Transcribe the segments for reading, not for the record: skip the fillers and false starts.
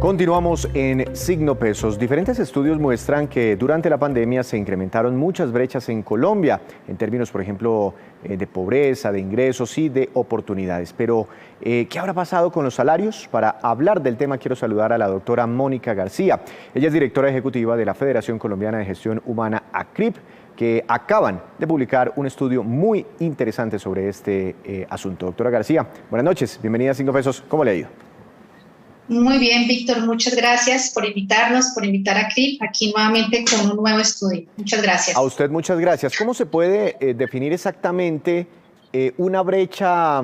Continuamos en Signo Pesos. Diferentes estudios muestran que durante la pandemia se incrementaron muchas brechas en Colombia, en términos, por ejemplo, de pobreza, de ingresos y de oportunidades. Pero, ¿qué habrá pasado con los salarios? Para hablar del tema quiero saludar a la doctora Mónica García. Ella es directora ejecutiva de la Federación Colombiana de Gestión Humana, ACRIP, que acaban de publicar un estudio muy interesante sobre este asunto. Doctora García, buenas noches, bienvenida a Signo Pesos. ¿Cómo le ha ido? Muy bien, Víctor, muchas gracias por invitarnos, por invitar a CRIP aquí nuevamente con un nuevo estudio. Muchas gracias. A usted muchas gracias. ¿Cómo se puede definir exactamente una brecha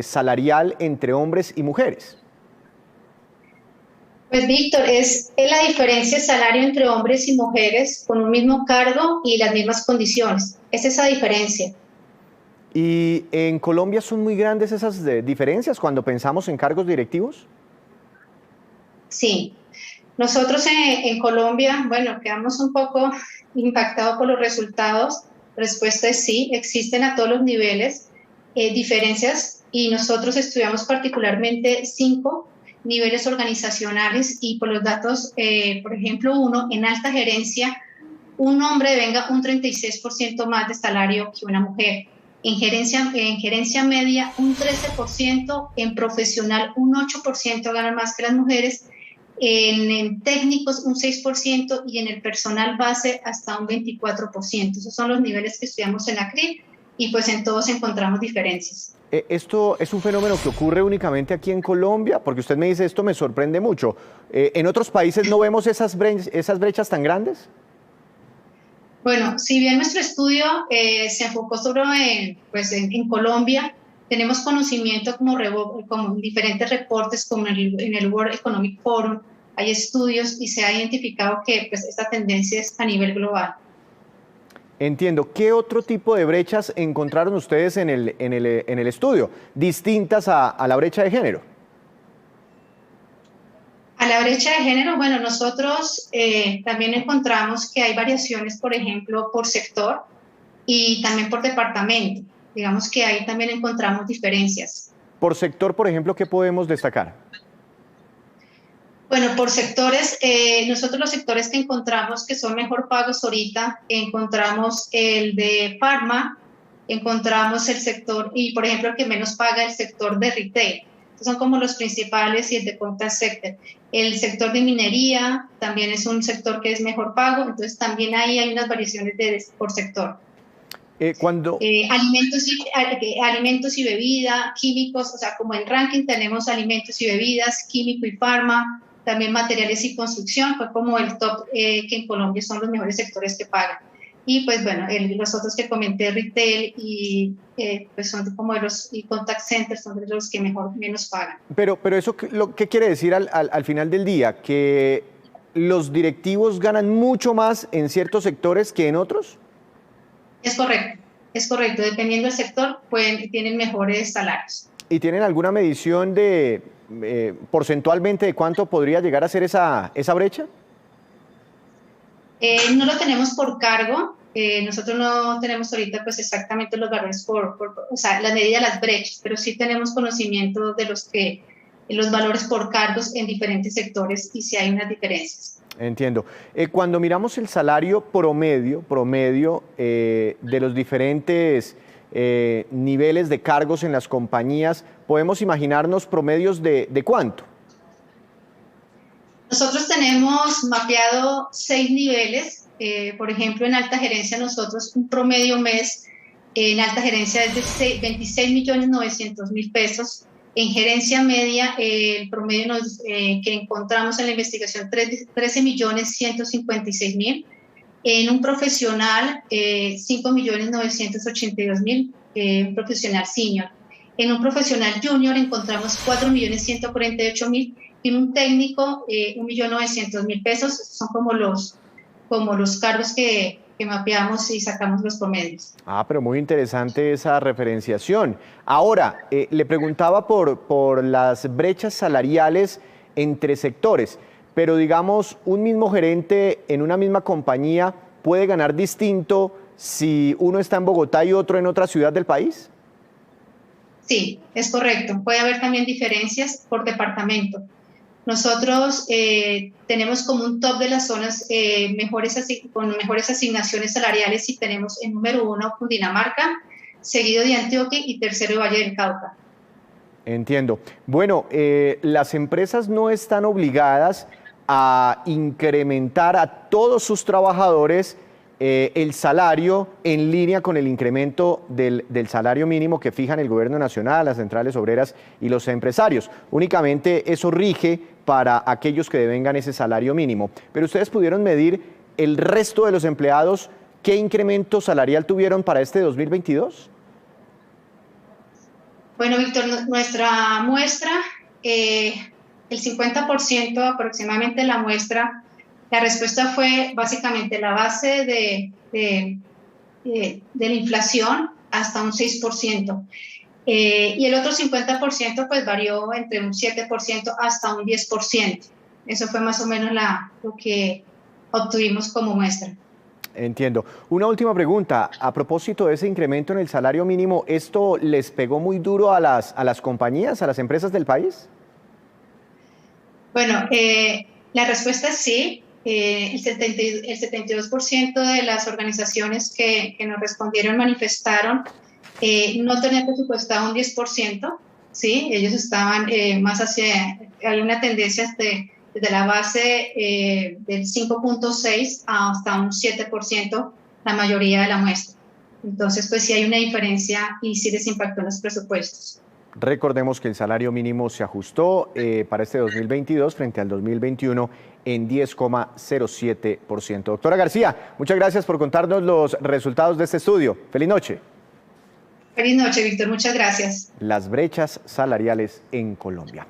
salarial entre hombres y mujeres? Pues, Víctor, es la diferencia de salario entre hombres y mujeres con un mismo cargo y las mismas condiciones. Es esa diferencia. ¿Y en Colombia son muy grandes esas diferencias cuando pensamos en cargos directivos? Sí. Nosotros en Colombia, bueno, quedamos un poco impactados por los resultados. La respuesta es sí, existen a todos los niveles diferencias y nosotros estudiamos particularmente 5 niveles organizacionales y por los datos, por ejemplo, en alta gerencia, un hombre venga un 36% más de salario que una mujer. En gerencia media un 13%, en profesional un 8% ganan más que las mujeres, en técnicos un 6% y en el personal base hasta un 24%. Esos son los niveles que estudiamos en la CRIP y pues en todos encontramos diferencias. ¿Esto es un fenómeno que ocurre únicamente aquí en Colombia? Porque usted me dice, esto me sorprende mucho. ¿En otros países no vemos esas brechas tan grandes? Bueno, si bien nuestro estudio se enfocó sobre en Colombia, tenemos conocimiento como diferentes reportes, como en el World Economic Forum, hay estudios y se ha identificado que pues, esta tendencia es a nivel global. Entiendo. ¿Qué otro tipo de brechas encontraron ustedes en el estudio, distintas a la brecha de género? A la brecha de género, bueno, nosotros también encontramos que hay variaciones, por ejemplo, por sector y también por departamento. Digamos que ahí también encontramos diferencias. Por sector, por ejemplo, ¿qué podemos destacar? Bueno, por sectores, nosotros los sectores que encontramos que son mejor pagos ahorita, encontramos el de farma, encontramos el sector, y por ejemplo el que menos paga el sector de retail. Son como los principales y el de contact sector. El sector de minería también es un sector que es mejor pago, entonces también ahí hay unas variaciones por sector. Alimentos y bebida, químicos, o sea, como en ranking tenemos alimentos y bebidas, químico y farma, también materiales y construcción, fue como el top que en Colombia son los mejores sectores que pagan. Y pues bueno, los otros que comenté, retail y pues son como los contact centers, son de los que menos pagan. Pero eso, ¿qué quiere decir al final del día? ¿Que los directivos ganan mucho más en ciertos sectores que en otros? Es correcto. Dependiendo del sector, tienen mejores salarios. ¿Y tienen alguna medición de porcentualmente de cuánto podría llegar a ser esa brecha? No lo tenemos por cargo, nosotros no tenemos ahorita pues exactamente los valores o sea, la medida de las brechas, pero sí tenemos conocimiento de los valores por cargos en diferentes sectores y sí hay unas diferencias. Entiendo. Cuando miramos el salario promedio de los diferentes niveles de cargos en las compañías, ¿podemos imaginarnos promedios de cuánto? Nosotros tenemos mapeado 6 niveles, por ejemplo, en alta gerencia nosotros un promedio mes en alta gerencia es de 26.900.000 pesos, en gerencia media el promedio que encontramos en la investigación 13.156.000, en un profesional 5.982.000, un profesional senior, en un profesional junior encontramos 4.148.000, y en un técnico 1.900.000 pesos. Son como los cargos que mapeamos y sacamos los promedios. Pero muy interesante esa referenciación. Ahora, le preguntaba por las brechas salariales entre sectores, pero digamos, un mismo gerente en una misma compañía puede ganar distinto si uno está en Bogotá y otro en otra ciudad del país. Sí, es correcto. Puede haber también diferencias por departamento. Nosotros tenemos como un top de las zonas con mejores asignaciones salariales y tenemos en número 1 Cundinamarca, seguido de Antioquia y tercero Valle del Cauca. Entiendo. Bueno, las empresas no están obligadas a incrementar a todos sus trabajadores el salario en línea con el incremento del salario mínimo que fijan el gobierno nacional, las centrales obreras y los empresarios. Únicamente eso rige para aquellos que devengan ese salario mínimo. Pero ustedes pudieron medir el resto de los empleados, ¿qué incremento salarial tuvieron para este 2022? Bueno, Víctor, nuestra muestra, el 50% aproximadamente de la muestra, la respuesta fue básicamente la base de la inflación hasta un 6%. Y el otro 50% pues varió entre un 7% hasta un 10%. Eso fue más o menos lo que obtuvimos como muestra. Entiendo. Una última pregunta. A propósito de ese incremento en el salario mínimo, ¿esto les pegó muy duro a las compañías, a las empresas del país? Bueno, la respuesta es sí. El 72% de las organizaciones que nos respondieron manifestaron no tenían presupuestado un 10%, ¿sí? Ellos estaban más hacia, hay una tendencia desde la base del 5.6 hasta un 7%, la mayoría de la muestra. Entonces, pues sí hay una diferencia y sí les impactó en los presupuestos. Recordemos que el salario mínimo se ajustó para este 2022 frente al 2021 en 10,07%. Doctora García, muchas gracias por contarnos los resultados de este estudio. Feliz noche. Feliz noche, Víctor. Muchas gracias. Las brechas salariales en Colombia.